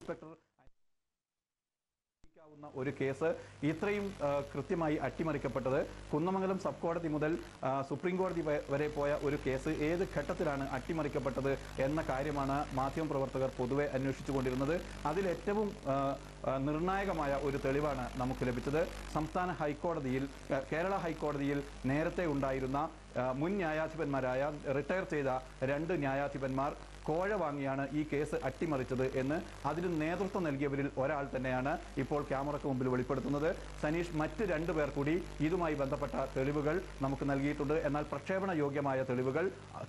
Inspector ഒരു case ഇത്രയും കൃത്യമായി അട്ടിമറിക്കപ്പെട്ടത് കുന്നമംഗലം സബ് കോടതി മുതൽ സുപ്രീം കോടതി വരെ പോയ ഒരു കേസ് ഏത് ഘട്ടത്തിലാണ് അട്ടിമറിക്കപ്പെട്ടത് എന്ന കാര്യമാണ് മാധ്യമപ്രവർത്തകർ പൊതുവെ അന്വേഷിച്ചുകൊണ്ടിരുന്നത്. അതിലേറ്റവും നിർണായകമായ ഒരു തെളിവാണ് നമുക്ക് ലഭിച്ചത്. സംസ്ഥാന ഹൈക്കോടതിയിൽ കേരള ഹൈക്കോടതിയിൽ നേരത്തെ ഉണ്ടായിരുന്ന മുൻ ന്യായാധിപന്മാരായ റിട്ടയർ ചെയ്ത 2 ന്യായാധിപന്മാർ കോഴ വാങ്ങിയാണ് ഈ കേസ് അട്ടിമറിച്ചത് എന്ന് അതിന് നേതൃത്വം നൽകിയവരിൽ ഒരാൾ തന്നെയാണ് ഇപ്പോൾ ക്യാമറയ്ക്ക് മുമ്പിൽ വെളിപ്പെടുത്തുന്നത്. സനീഷ്, മറ്റ് 2 പേർ കൂടി ഇതുമായി ബന്ധപ്പെട്ട തെളിവുകൾ നമുക്ക് നൽകിയിട്ടുണ്ട്. എന്നാൽ പ്രക്ഷേപണ യോഗ്യമായ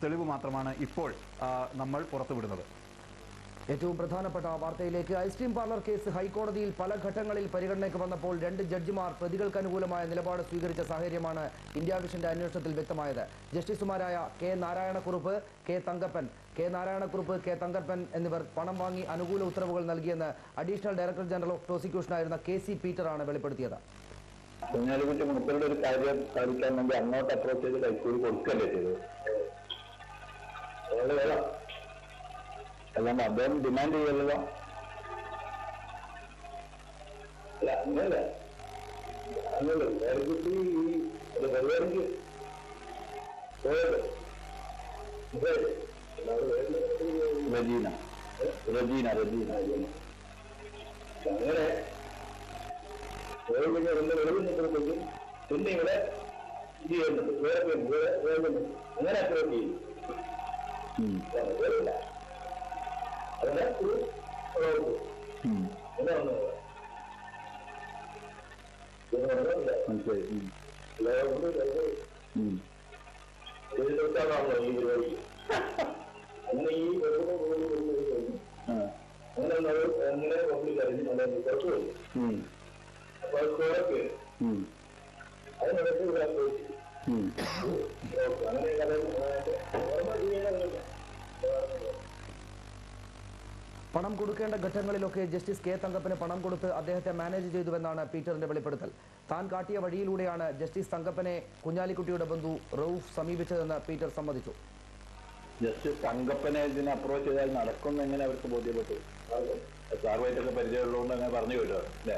തെളിവ് മാത്രമാണ് ഇപ്പോൾ നമ്മൾ പുറത്തുവിടുന്നത്. ഏറ്റവും പ്രധാനപ്പെട്ട വാർത്തയിലേക്ക്. ഐസ്ക്രീം പാർലർ കേസ് ഹൈക്കോടതിയിൽ പല ഘട്ടങ്ങളിൽ പരിഗണനയ്ക്ക് വന്നപ്പോൾ 2 ജഡ്ജിമാർ പ്രതികൾക്ക് അനുകൂലമായ നിലപാട് സ്വീകരിച്ച സാഹചര്യമാണ് ഇന്ത്യ വിഷന്റെ അന്വേഷണത്തിൽ വ്യക്തമായത്. ജസ്റ്റിസുമാരായ കെ നാരായണക്കുറുപ്പ്, കെ തങ്കപ്പൻ എന്നിവർ പണം വാങ്ങി അനുകൂല ഉത്തരവുകൾ നൽകിയെന്ന് അഡീഷണൽ ഡയറക്ടർ ജനറൽ ഓഫ് പ്രോസിക്യൂഷനായിരുന്ന KC പീറ്ററാണ് വെളിപ്പെടുത്തിയത്. കുഞ്ഞാലിക്കുട്ടി മുപ്പരുടെ ഒരു കാര്യം സാധിക്കാൻ വേണ്ടി അങ്ങോട്ട് അപ്രോച്ച് ചെയ്ത് കൈക്കൂലി കൊടുക്കല്ലേ ചെയ്തത്. അല്ലാണ്ട് അദ്ദേഹം ഡിമാൻഡ് ചെയ്യല്ലോ. അങ്ങനല്ല കുട്ടി ഈ ഒരു പരിപാടിക്ക് പോയത് റജീന അങ്ങനെ പോയി വെളിവിട്ടപ്പോഴത്തേക്കും പിന്നെ ഇവിടെ ഇത് ചെയ്യുന്നുണ്ട്, വേറെ അങ്ങനെ അപ്രോച്ച് ചെയ്യും. അതിനെ അങ്ങനെ ഈ അങ്ങനെ പബ്ലിക് അറിഞ്ഞ് പുറത്തു പോയി. അപ്പൊ അത് കോടൊക്കെ അതിനിടയ്ക്ക് അങ്ങനെ പണം കൊടുക്കേണ്ട ഘട്ടങ്ങളിലൊക്കെ ജസ്റ്റിസ് കെ തങ്കപ്പന് പണം കൊടുത്ത് അദ്ദേഹത്തെ മാനേജ് ചെയ്തുവെന്നാണ് പീറ്ററിന്റെ വെളിപ്പെടുത്തൽ. താൻ കാട്ടിയ വഴിയിലൂടെയാണ് ജസ്റ്റിസ് തങ്കപ്പനെ കുഞ്ഞാലിക്കുട്ടിയുടെ ബന്ധു റൌഫ് സമീപിച്ചതെന്ന് പീറ്റർ സമ്മതിച്ചു. ജസ്റ്റിസ് തങ്കപ്പനെ ഇതിനെ അപ്രോച്ച് ചെയ്താൽ നടക്കും എങ്ങനെ അവർക്ക് ബോധ്യപ്പെട്ടു? സാറുമായിട്ടൊക്കെ പരിചയമുള്ളതുകൊണ്ട് അങ്ങനെ പറഞ്ഞു കേട്ടോ അല്ലേ?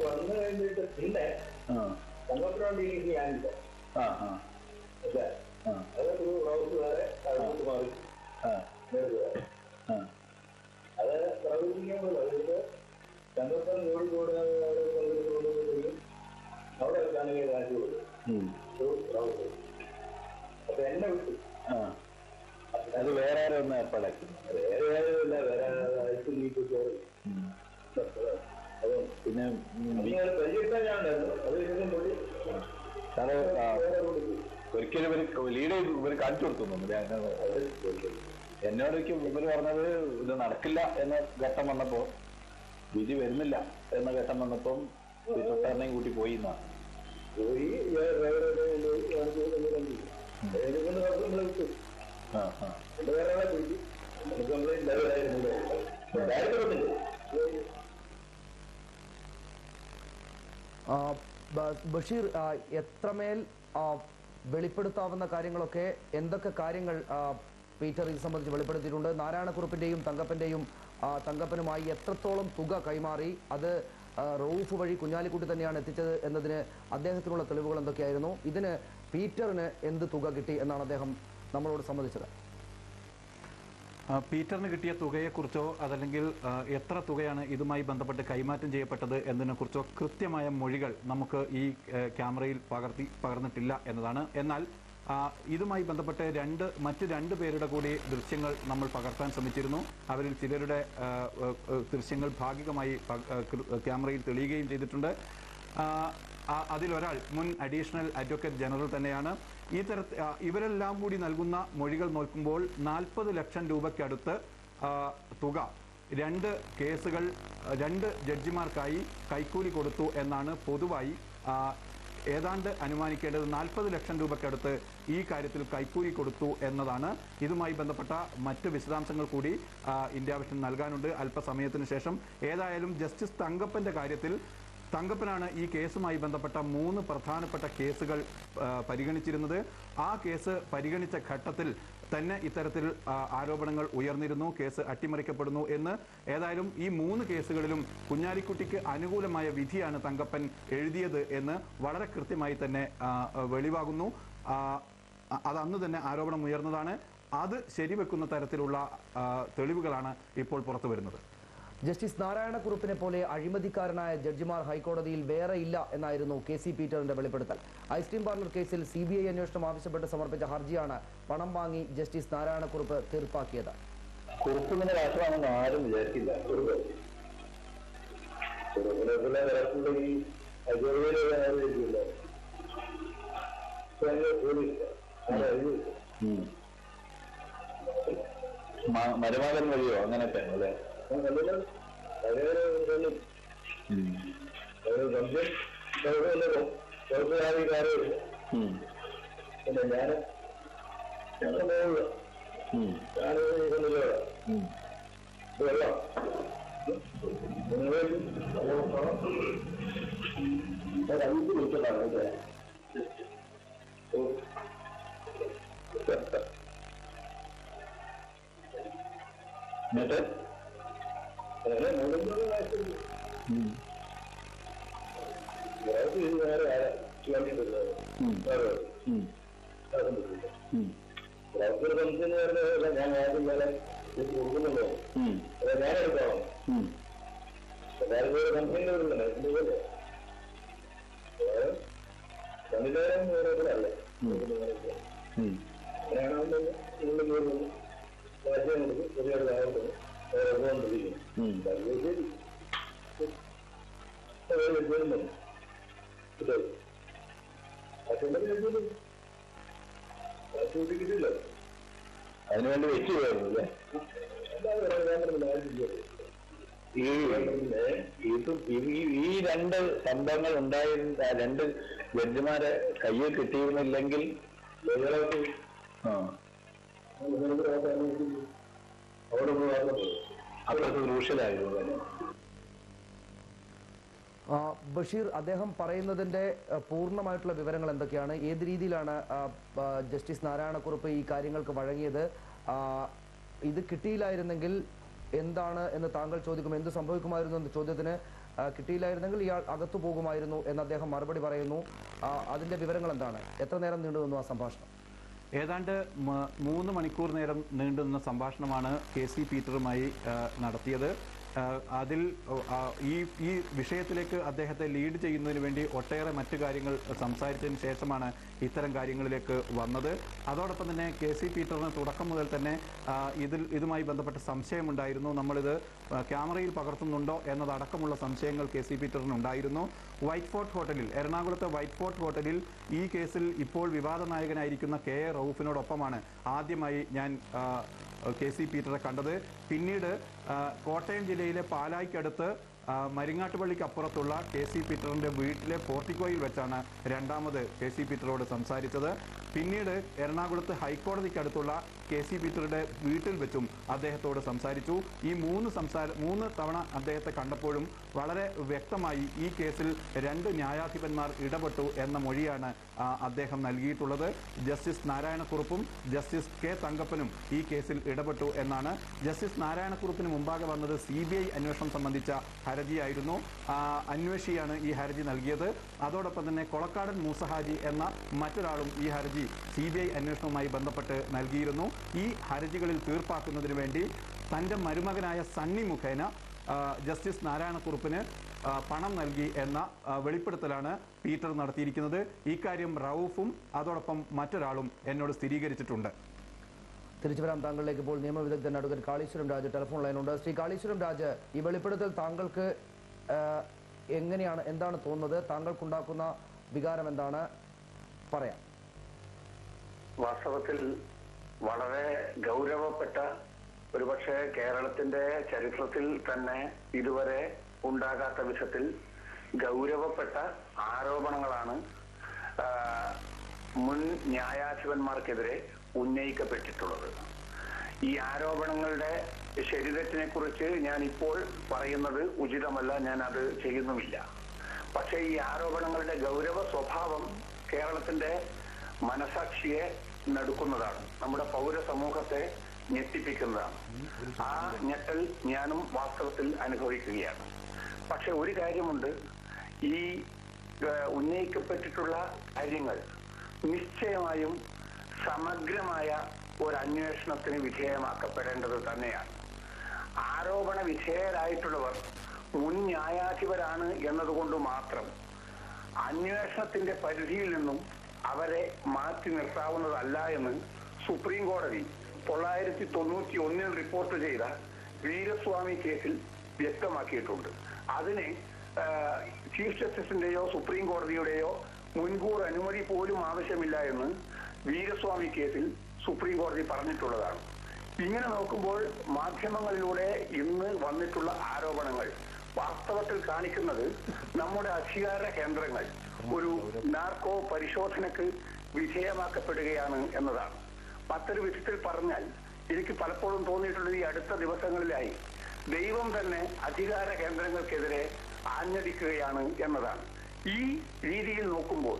വന്നു കഴിഞ്ഞിട്ട് പിന്നെ സംഘത്തിനോണ്ട് ഞാനില്ല. അതൊരു റൗസ് വേറെ മാറി അത് പ്രവർത്തിക്കുമ്പോൾ അതിന്റെ സംഘത്തിന് കോഴിക്കോട് അവിടെ വെച്ചാണെങ്കിൽ കാണിച്ചു കൊടുക്കും. അപ്പൊ എന്നെ വിട്ടു. അത് വേറെ ആരോ ഒന്ന് ഏർപ്പാടാക്കി. വേറെ ആരുമില്ല, വേറെ അയച്ചു നീക്കി ചോറി. പിന്നെ പരിചയത്താൻ ഞാനുണ്ടായിരുന്നു. അത് സാറ് ഒരിക്കലും ലീഡ് ഇവർ കാണിച്ചു കൊടുത്തു. എന്നോടൊക്കെ ഇവർ പറഞ്ഞത് ഇത് നടക്കില്ല എന്ന ഘട്ടം വന്നപ്പോ, വിധി വരുന്നില്ല എന്ന ഘട്ടം വന്നപ്പം സാറിനെയും കൂട്ടി പോയി എന്നാണ്. പോയി വേറെ പിടിച്ചു. ബഷീർ, എത്രമേൽ വെളിപ്പെടുത്താവുന്ന കാര്യങ്ങളൊക്കെ എന്തൊക്കെ കാര്യങ്ങൾ പീറ്റർ ഇത് സംബന്ധിച്ച് വെളിപ്പെടുത്തിയിട്ടുണ്ട്? നാരായണക്കുറുപ്പിന്റെയും തങ്കപ്പനുമായി എത്രത്തോളം തുക കൈമാറി, അത് റൌഫ് വഴി കുഞ്ഞാലിക്കുട്ടി തന്നെയാണ് എത്തിച്ചത് എന്നതിന് അദ്ദേഹത്തിനുള്ള തെളിവുകൾ എന്തൊക്കെയായിരുന്നു? ഇതിന് പീറ്ററിന് എന്ത് തുക കിട്ടി എന്നാണ് അദ്ദേഹം നമ്മളോട് സമ്മതിച്ചത്? പീറ്ററിന് കിട്ടിയ തുകയെക്കുറിച്ചോ അതല്ലെങ്കിൽ എത്ര തുകയാണ് ഇതുമായി ബന്ധപ്പെട്ട് കൈമാറ്റം ചെയ്യപ്പെട്ടത് എന്നതിനെക്കുറിച്ചോ കൃത്യമായ മൊഴികൾ നമുക്ക് ഈ ക്യാമറയിൽ പകർന്നിട്ടില്ല എന്നതാണ്. എന്നാൽ ഇതുമായി ബന്ധപ്പെട്ട് മറ്റ് 2 പേരുടെ കൂടി ദൃശ്യങ്ങൾ നമ്മൾ പകർത്താൻ ശ്രമിച്ചിരുന്നു. അവരിൽ ചിലരുടെ ദൃശ്യങ്ങൾ ഭാഗികമായി ക്യാമറയിൽ തെളിയുകയും ചെയ്തിട്ടുണ്ട്. അതിലൊരാൾ മുൻ അഡീഷണൽ അഡ്വക്കേറ്റ് ജനറൽ തന്നെയാണ്. ഇവരെല്ലാം കൂടി നൽകുന്ന മൊഴികൾ നോക്കുമ്പോൾ 40 ലക്ഷം രൂപയ്ക്കടുത്ത് തുക 2 കേസുകൾ 2 ജഡ്ജിമാർക്കായി കൈക്കൂലി കൊടുത്തു എന്നാണ് പൊതുവായി ഏതാണ്ട് അനുമാനിക്കേണ്ടത് 40 ലക്ഷം രൂപയ്ക്കടുത്ത് ഈ കാര്യത്തിൽ കൈക്കൂലി കൊടുത്തു എന്നതാണ്. ഇതുമായി ബന്ധപ്പെട്ട മറ്റ് വിശദാംശങ്ങൾ കൂടി ഇന്ത്യ വിഷൻ നൽകാനുണ്ട് അല്പസമയത്തിന് ശേഷം. ഏതായാലും ജസ്റ്റിസ് തങ്കപ്പന്റെ കാര്യത്തിൽ തങ്കപ്പനാണ് ഈ കേസുമായി ബന്ധപ്പെട്ട 3 പ്രധാനപ്പെട്ട കേസുകൾ പരിഗണിച്ചിരുന്നത്. ആ കേസ് പരിഗണിച്ച ഘട്ടത്തിൽ തന്നെ ഇത്തരത്തിൽ ആരോപണങ്ങൾ ഉയർന്നിരുന്നു, കേസ് അട്ടിമറിക്കപ്പെടുന്നു എന്ന്. ഏതായാലും ഈ 3 കേസുകളിലും കുഞ്ഞാലിക്കുട്ടിക്ക് അനുകൂലമായ വിധിയാണ് തങ്കപ്പൻ എഴുതിയത് എന്ന് വളരെ കൃത്യമായി തന്നെ വെളിവാകുന്നു. അത് അന്ന് തന്നെ ആരോപണം ഉയർന്നതാണ്. അത് ശരിവെക്കുന്ന തരത്തിലുള്ള തെളിവുകളാണ് ഇപ്പോൾ പുറത്തു വരുന്നത്. ജസ്റ്റിസ് നാരായണക്കുറുപ്പിനെ പോലെ അഴിമതിക്കാരനായ ജഡ്ജിമാർ ഹൈക്കോടതിയിൽ വേറെ ഇല്ല എന്നായിരുന്നു KC പീറ്ററിന്റെ വെളിപ്പെടുത്തൽ. ഐസ്ക്രീം പാർലർ കേസിൽ CBI അന്വേഷണം ആവശ്യപ്പെട്ട് സമർപ്പിച്ച ഹർജിയാണ് പണം വാങ്ങി ജസ്റ്റിസ് നാരായണക്കുറുപ്പ് തീർപ്പാക്കിയത്. കുറുപ്പിന്റെ രാഷ്ട്രമാണെന്ന് ആരും വിചാരിക്കില്ല. മരുമകൻ വഴിയോ അങ്ങനത്തെ അല്ലേ? എന്നിട്ട് ഞാൻ ആദ്യം വേറെ കൊടുക്കുന്നുണ്ടോ? ഞാനെടുക്കണം. കമ്പനിയിൽ വരുന്നുണ്ടല്ലോ സംവിധാനം ഓരോരുത്തരല്ലേ. അങ്ങനെയാണെന്ന് നിങ്ങൾ കയറുന്നു രാജ്യം കൊടുക്കും ചെറിയൊരു കാലത്തിന് ഓരോന്നിരിക്കും. കിട്ടില്ല. അതിനുവേണ്ടി വെച്ചു പോയിരുന്നല്ലേ? ഈ 2 സംഭവങ്ങൾ ഉണ്ടായിരുന്ന 2 ജഡ്ജിമാരെ കയ്യിൽ കിട്ടിയിരുന്നില്ലെങ്കിൽ അവിടെ ക്രൂഷ്യലായിരുന്നു. ബഷീർ, അദ്ദേഹം പറയുന്നതിന്റെ പൂർണ്ണമായിട്ടുള്ള വിവരങ്ങൾ എന്തൊക്കെയാണ്? ഏത് രീതിയിലാണ് ജസ്റ്റിസ് നാരായണക്കുറുപ്പ് ഈ കാര്യങ്ങൾക്ക് വഴങ്ങിയത്? ഇത് കിട്ടിയില്ലായിരുന്നെങ്കിൽ എന്താണ് എന്ന് താങ്കൾ ചോദിക്കും. എന്ത് സംഭവിക്കുമായിരുന്നു എന്ന ചോദ്യത്തിന് കിട്ടിയില്ലായിരുന്നെങ്കിൽ ഇയാൾ അകത്തു പോകുമായിരുന്നു എന്ന് അദ്ദേഹം മറുപടി പറയുന്നു. അതിന്റെ വിവരങ്ങൾ എന്താണ്? എത്ര നേരം നീണ്ടുനിന്നു ആ സംഭാഷണം? ഏതാണ്ട് 3 മണിക്കൂർ നേരം നീണ്ടുനിന്ന സംഭാഷണമാണ് KC പീറ്ററുമായി നടത്തിയത്. അതിൽ ഈ വിഷയത്തിലേക്ക് അദ്ദേഹത്തെ ലീഡ് ചെയ്യുന്നതിന് വേണ്ടി ഒട്ടേറെ മറ്റു കാര്യങ്ങൾ സംസാരിച്ചതിന് ശേഷമാണ് ഇത്തരം കാര്യങ്ങളിലേക്ക് വന്നത്. അതോടൊപ്പം തന്നെ KC പീറ്ററിന് തുടക്കം മുതൽ തന്നെ ഇതുമായി ബന്ധപ്പെട്ട സംശയമുണ്ടായിരുന്നു. നമ്മളിത് ക്യാമറയിൽ പകർത്തുന്നുണ്ടോ എന്നതടക്കമുള്ള സംശയങ്ങൾ KC പീറ്ററിനുണ്ടായിരുന്നു. വൈറ്റ് ഫോർട്ട് ഹോട്ടലിൽ, എറണാകുളത്തെ വൈറ്റ് ഫോർട്ട് ഹോട്ടലിൽ ഈ കേസിൽ ഇപ്പോൾ വിവാദ നായകനായിരിക്കുന്ന KA റൌഫിനോടൊപ്പമാണ് ആദ്യമായി ഞാൻ KC പീറ്ററെ കണ്ടത്. പിന്നീട് കോട്ടയം ജില്ലയിലെ പാലായ്ക്കടുത്ത് മരിങ്ങാട്ടുപള്ളിക്ക് അപ്പുറത്തുള്ള KC പീറ്ററിന്റെ വീട്ടിലെ പോർട്ടിക്കോയിൽ വെച്ചാണ് രണ്ടാമത് KC പീറ്ററോട് സംസാരിച്ചത്. പിന്നീട് എറണാകുളത്ത് ഹൈക്കോടതിക്കടുത്തുള്ള KC പീറ്ററുടെ വീട്ടിൽ വെച്ചും അദ്ദേഹത്തോട് സംസാരിച്ചു. ഈ 3 തവണ അദ്ദേഹത്തെ കണ്ടപ്പോഴും വളരെ വ്യക്തമായി ഈ കേസിൽ 2 ന്യായാധിപന്മാർ ഇടപെട്ടു എന്ന മൊഴിയാണ് അദ്ദേഹം നൽകിയിട്ടുള്ളത്. ജസ്റ്റിസ് നാരായണക്കുറുപ്പും ജസ്റ്റിസ് K തങ്കപ്പനും ഈ കേസിൽ ഇടപെട്ടു എന്നാണ്. ജസ്റ്റിസ് നാരായണക്കുറുപ്പിന് മുമ്പാകെ വന്നത് CBI അന്വേഷണം സംബന്ധിച്ച ഹർജിയായിരുന്നു. അന്വേഷിയാണ് ഈ ഹർജി നൽകിയത്. അതോടൊപ്പം തന്നെ കൊളക്കാടൻ മൂസഹാജി എന്ന മറ്റൊരാളും ഈ ഹർജി CBI അന്വേഷണവുമായി ബന്ധപ്പെട്ട് നൽകിയിരുന്നു. ഈ ഹർജികളിൽ തീർപ്പാക്കുന്നതിന് വേണ്ടി തന്റെ മരുമകനായ സണ്ണി മുഖേന ജസ്റ്റിസ് നാരായണക്കുറുപ്പിന് പണം നൽകി എന്ന വെളിപ്പെടുത്തലാണ് പീറ്റർ നടത്തിയിരിക്കുന്നത്. ഇക്കാര്യം റൌഫും അതോടൊപ്പം മറ്റൊരാളും എന്നോട് സ്ഥിരീകരിച്ചിട്ടുണ്ട്. തിരിച്ചു വരാം താങ്കളിലേക്ക്. ഇപ്പോൾ നിയമവിദഗ്ധൻ അഡ്വക്കേറ്റ് കാളീശ്വരം രാജ് ടെലിഫോൺ ലൈനുണ്ട്. ശ്രീ കാളീശ്വരം രാജ്, ഈ വെളിപ്പെടുത്തൽ താങ്കൾക്ക് എന്താണ് തോന്നുന്നത്? താങ്കൾക്കുണ്ടാക്കുന്ന വികാരം എന്താണ്? പറയാം. വാസ്തവത്തിൽ വളരെ ഗൗരവപ്പെട്ട, ഒരുപക്ഷെ കേരളത്തിന്റെ ചരിത്രത്തിൽ തന്നെ ഇതുവരെ ഉണ്ടാകാത്ത വിധത്തിൽ ഗൗരവപ്പെട്ട ആരോപണങ്ങളാണ് മുൻ ന്യായാധിപന്മാർക്കെതിരെ ഉന്നയിക്കപ്പെട്ടിട്ടുള്ളത്. ഈ ആരോപണങ്ങളുടെ ശരിതെറ്റിനെ കുറിച്ച് ഞാൻ ഇപ്പോൾ പറയുന്നത് ഉചിതമല്ല, ഞാൻ അത് ചെയ്യുന്നുമില്ല. പക്ഷേ ഈ ആരോപണങ്ങളുടെ ഗൗരവ സ്വഭാവം കേരളത്തിന്റെ മനസാക്ഷിയെ നടുക്കുന്നതാണ്, നമ്മുടെ പൗരസമൂഹത്തെ ഞെട്ടിപ്പിക്കുന്നതാണ്. ആ ഞെട്ടൽ ഞാനും വാസ്തവത്തിൽ അനുഭവിക്കുകയാണ്. പക്ഷെ ഒരു കാര്യമുണ്ട്, ഈ ഉന്നയിക്കപ്പെട്ടിട്ടുള്ള കാര്യങ്ങൾ നിശ്ചയമായും സമഗ്രമായ ഒരു അന്വേഷണത്തിന് വിധേയമാക്കപ്പെടേണ്ടത് തന്നെയാണ്. ആരോപണ വിധേയരായിട്ടുള്ളവർ മുൻ ന്യായാധിപരാണ് എന്നതുകൊണ്ട് മാത്രം അന്വേഷണത്തിന്റെ പരിധിയിൽ നിന്നും അവരെ മാറ്റി നിർത്താവുന്നതല്ല എന്ന് സുപ്രീം കോടതി 991 റിപ്പോർട്ട് ചെയ്ത വീരസ്വാമി കേസിൽ വ്യക്തമാക്കിയിട്ടുണ്ട്. അതിന് ചീഫ് ജസ്റ്റിസിന്റെയോ സുപ്രീം കോടതിയുടെയോ മുൻകൂർ അനുമതി പോലും ആവശ്യമില്ല എന്ന് വീരസ്വാമി കേസിൽ സുപ്രീം കോടതി പറഞ്ഞിട്ടുള്ളതാണ്. ഇങ്ങനെ നോക്കുമ്പോൾ മാധ്യമങ്ങളിലൂടെ ഇന്ന് വന്നിട്ടുള്ള ആരോപണങ്ങൾ വാസ്തവത്തിൽ കാണിക്കുന്നത് നമ്മുടെ അധികാര കേന്ദ്രങ്ങൾ ഒരു നാർക്കോ പരിശോധനക്ക് വിധേയമാക്കപ്പെടുകയാണ് എന്നതാണ്. മറ്റൊരു വിധത്തിൽ പറഞ്ഞാൽ എനിക്ക് പലപ്പോഴും തോന്നിയിട്ടുള്ളത് ഈ അടുത്ത ദിവസങ്ങളിലായി ദൈവം തന്നെ അധികാര കേന്ദ്രങ്ങൾക്കെതിരെ ആഞ്ഞടിക്കുകയാണ് എന്നതാണ്. ഈ രീതിയിൽ നോക്കുമ്പോൾ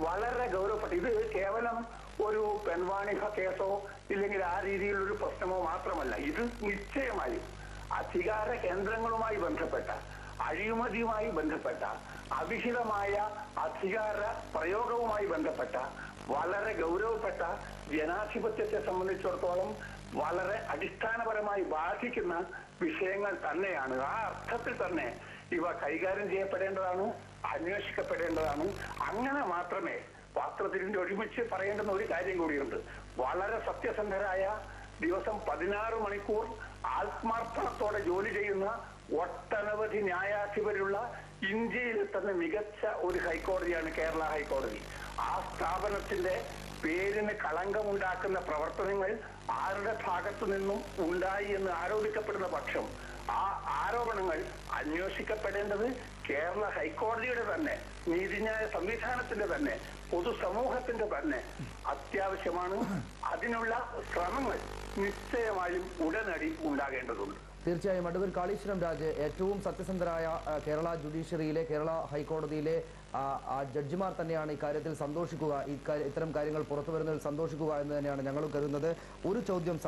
വളരെ ഗൗരവപ്പെട്ട, ഇത് കേവലം ഒരു പെൺവാണിഭ കേസോ ഇല്ലെങ്കിൽ ആ രീതിയിലൊരു പ്രശ്നമോ മാത്രമല്ല, ഇത് നിശ്ചയമായും അധികാര കേന്ദ്രങ്ങളുമായി ബന്ധപ്പെട്ട, അഴിമതിയുമായി ബന്ധപ്പെട്ട, അവിഹിതമായ അധികാര പ്രയോഗവുമായി ബന്ധപ്പെട്ട വളരെ ഗൗരവപ്പെട്ട, ജനാധിപത്യത്തെ സംബന്ധിച്ചിടത്തോളം വളരെ അടിസ്ഥാനപരമായി ബാധിക്കുന്ന വിഷയങ്ങൾ തന്നെയാണ്. ആ അർത്ഥത്തിൽ തന്നെ ഇവ കൈകാര്യം ചെയ്യപ്പെടേണ്ടതാണ്, അന്വേഷിക്കപ്പെടേണ്ടതാണ്. അങ്ങനെ മാത്രമേ വാസ്തവത്തിൽ ഒരുമിച്ച് പറയേണ്ടുന്ന ഒരു കാര്യം കൂടിയുണ്ട്. വളരെ സത്യസന്ധരായ, ദിവസം 16 മണിക്കൂർ ആത്മാർത്ഥത്തോടെ ജോലി ചെയ്യുന്ന ഒട്ടനവധി ന്യായാധിപരുള്ള ഇന്ത്യയിലെ തന്നെ മികച്ച ഒരു ഹൈക്കോടതിയാണ് കേരള ഹൈക്കോടതി. ആ സ്ഥാപനത്തിന്റെ പേരിന് കളങ്കമുണ്ടാക്കുന്ന പ്രവർത്തനങ്ങൾ ആരുടെ ഭാഗത്തു നിന്നും ഉണ്ടായി എന്ന് ആരോപിക്കപ്പെടുന്ന പക്ഷം ആ ആരോപണങ്ങൾ അന്വേഷിക്കപ്പെടേണ്ടത് കേരള ഹൈക്കോടതിയുടെ തന്നെ, നീതിന്യായ സംവിധാനത്തിന്റെ തന്നെ, പൊതുസമൂഹത്തിന്റെ തന്നെ അത്യാവശ്യമാണ്. അതിനുള്ള ശ്രമങ്ങൾ നിശ്ചയമായും ഉടനടി ഉണ്ടാകേണ്ടതുണ്ട്. തീർച്ചയായും അഡ്വക്കേറ്റ് കാളീശ്വരം രാജ്, ഏറ്റവും സത്യസന്ധരായ കേരള ജുഡീഷ്യറിയിലെ, കേരള ഹൈക്കോടതിയിലെ ജഡ്ജിമാർ തന്നെയാണ് ഇക്കാര്യത്തിൽ സന്തോഷിക്കുക, ഇത്തരം കാര്യങ്ങൾ പുറത്തു വരുന്നതിൽ സന്തോഷിക്കുക എന്ന് തന്നെയാണ് ഞങ്ങളും കരുതുന്നത്. ഒരു ചോദ്യം